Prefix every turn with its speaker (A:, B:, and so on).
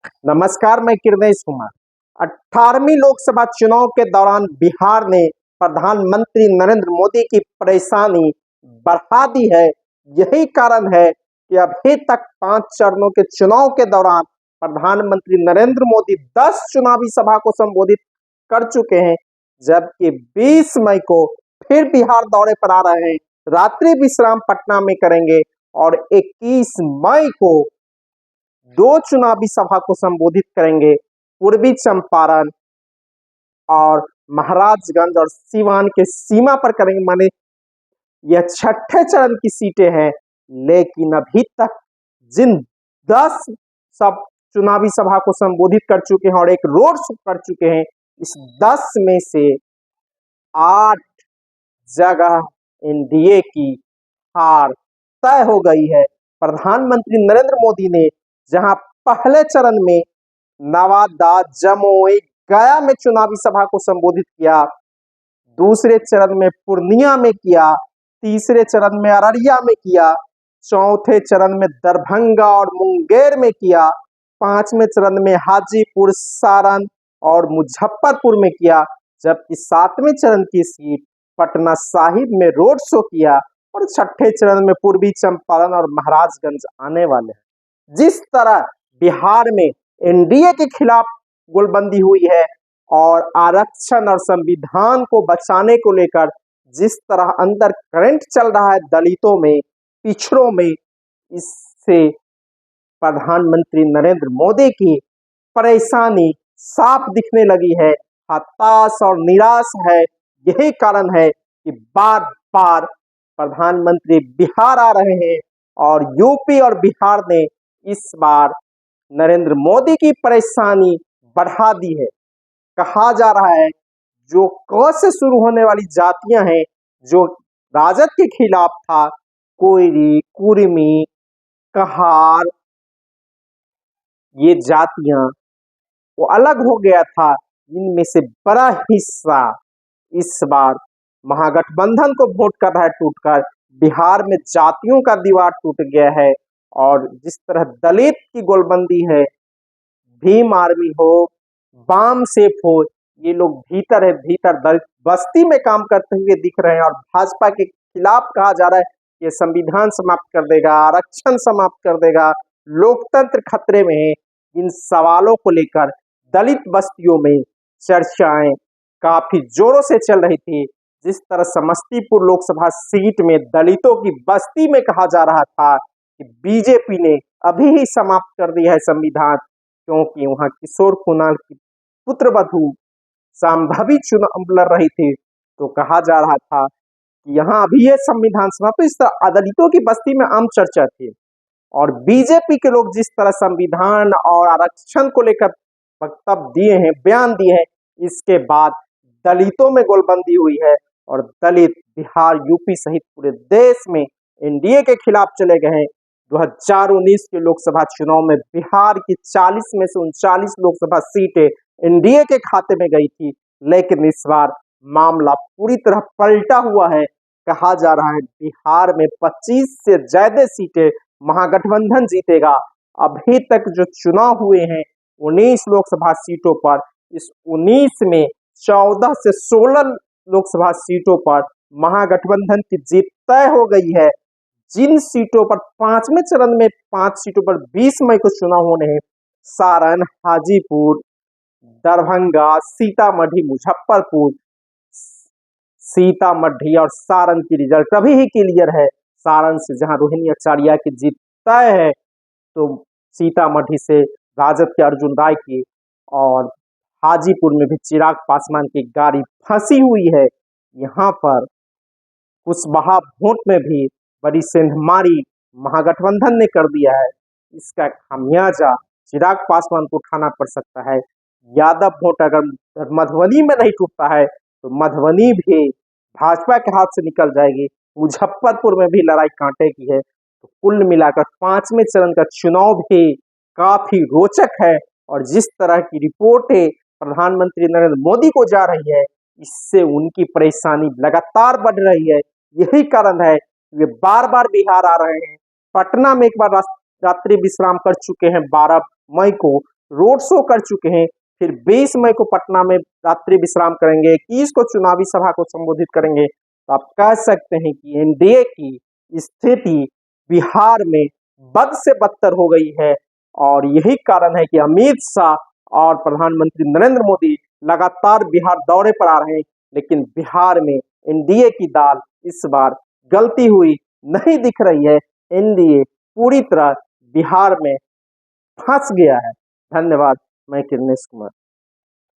A: नमस्कार, मैं किरनेश कुमार। 18वीं लोकसभा चुनाव के दौरान बिहार ने प्रधानमंत्री नरेंद्र मोदी की परेशानी बढ़ा दी है। यही कारण है कि अभी तक 5 चरणों के चुनाव के दौरान प्रधानमंत्री नरेंद्र मोदी 10 चुनावी सभा को संबोधित कर चुके हैं, जबकि 20 मई को फिर बिहार दौरे पर आ रहे हैं। रात्रि विश्राम पटना में करेंगे और 21 मई को 2 चुनावी सभा को संबोधित करेंगे। पूर्वी चंपारण और महाराजगंज और सीवान के सीमा पर करेंगे। माने यह छठे चरण की सीटें हैं, लेकिन अभी तक जिन 10 सब चुनावी सभा को संबोधित कर चुके हैं और एक रोड शो कर चुके हैं, इस 10 में से 8 जगह एनडीए की हार तय हो गई है। प्रधानमंत्री नरेंद्र मोदी ने जहां पहले चरण में नवादा, जमुई, गया में चुनावी सभा को संबोधित किया, दूसरे चरण में पूर्णिया में किया, तीसरे चरण में अररिया में किया, चौथे चरण में दरभंगा और मुंगेर में किया, पांचवें चरण में हाजीपुर, सारण और मुजफ्फरपुर में किया, जबकि 7वें चरण की सीट पटना साहिब में रोड शो किया और छठे चरण में पूर्वी चंपारण और महाराजगंज आने वाले हैं। जिस तरह बिहार में एनडीए के खिलाफ गोलबंदी हुई है और आरक्षण और संविधान को बचाने को लेकर जिस तरह अंदर करंट चल रहा है दलितों में, पिछड़ों में, इससे प्रधानमंत्री नरेंद्र मोदी की परेशानी साफ दिखने लगी है। हताश और निराश है। यही कारण है कि बार बार प्रधानमंत्री बिहार आ रहे हैं और यूपी और बिहार ने इस बार नरेंद्र मोदी की परेशानी बढ़ा दी है। कहा जा रहा है जो क से शुरू होने वाली जातियां हैं, जो राजद के खिलाफ था, कोयरी, कुर्मी, कहार, ये जातियां वो अलग हो गया था। इनमें से बड़ा हिस्सा इस बार महागठबंधन को वोट कर रहा है टूटकर। बिहार में जातियों का दीवार टूट गया है और जिस तरह दलित की गोलबंदी है, भीम आर्मी हो, वाम सेफ हो, ये लोग भीतर है, भीतर दलित बस्ती में काम करते हुए दिख रहे हैं और भाजपा के खिलाफ कहा जा रहा है कि संविधान समाप्त कर देगा, आरक्षण समाप्त कर देगा, लोकतंत्र खतरे में है। इन सवालों को लेकर दलित बस्तियों में चर्चाएं काफी जोरों से चल रही थी। जिस तरह समस्तीपुर लोकसभा सीट में दलितों की बस्ती में कहा जा रहा था कि बीजेपी ने अभी ही समाप्त कर दिया है संविधान, क्योंकि वहां किशोर कुणाल की पुत्रवधू संभावी चुनाव लड़ रही थी, तो कहा जा रहा था कि यहाँ अभी ये संविधान समाप्त। इस तरह दलितों की बस्ती में आम चर्चा थी और बीजेपी के लोग जिस तरह संविधान और आरक्षण को लेकर वक्तव्य दिए हैं, बयान दिए हैं, इसके बाद दलितों में गोलबंदी हुई है और दलित बिहार, यूपी सहित पूरे देश में एनडीए के खिलाफ चले गए हैं। 2019 के लोकसभा चुनाव में बिहार की 40 में से 39 लोकसभा सीटें एनडीए के खाते में गई थी, लेकिन इस बार मामला पूरी तरह पलटा हुआ है। कहा जा रहा है बिहार में 25 से ज्यादा सीटें महागठबंधन जीतेगा। अभी तक जो चुनाव हुए हैं 19 लोकसभा सीटों पर, इस 19 में 14 से 16 लोकसभा सीटों पर महागठबंधन की जीत तय हो गई है। जिन सीटों पर 5वें चरण में 5 सीटों पर 20 मई को चुनाव होने हैं, सारण, हाजीपुर, दरभंगा, सीतामढ़ी, मुजफ्फरपुर, सीतामढ़ी और सारण की रिजल्ट अभी ही क्लियर है। सारण से जहां रोहिणी आचार्य की जीत तय है, तो सीतामढ़ी से राजद के अर्जुन राय की, और हाजीपुर में भी चिराग पासवान की गाड़ी फंसी हुई है। यहाँ पर कुशवाहा वोट में भी बड़ी सेंधमारी महागठबंधन ने कर दिया है। इसका खामियाजा चिराग पासवान को उठाना पड़ सकता है। यादव वोट अगर मधुबनी में नहीं टूटता है तो मधुबनी भी भाजपा के हाथ से निकल जाएगी। मुजफ्फरपुर में भी लड़ाई कांटे की है। तो कुल मिलाकर 5वें चरण का चुनाव भी काफी रोचक है और जिस तरह की रिपोर्टें प्रधानमंत्री नरेंद्र मोदी को जा रही है, इससे उनकी परेशानी लगातार बढ़ रही है। यही कारण है वे बार बार बिहार आ रहे हैं। पटना में एक बार रात्रि विश्राम कर चुके हैं 12 मई को, रोड शो कर चुके हैं, फिर 20 मई को पटना में रात्रि विश्राम करेंगे, 21 को चुनावी सभा को संबोधित करेंगे। तो आप कह सकते हैं कि एनडीए की स्थिति बिहार में बद से बदतर हो गई है और यही कारण है कि अमित शाह और प्रधानमंत्री नरेंद्र मोदी लगातार बिहार दौरे पर आ रहे हैं, लेकिन बिहार में एनडीए की दाल इस बार गलती हुई नहीं दिख रही है। एनडीए पूरी तरह बिहार में फंस गया है। धन्यवाद। मैं किरनेश कुमार।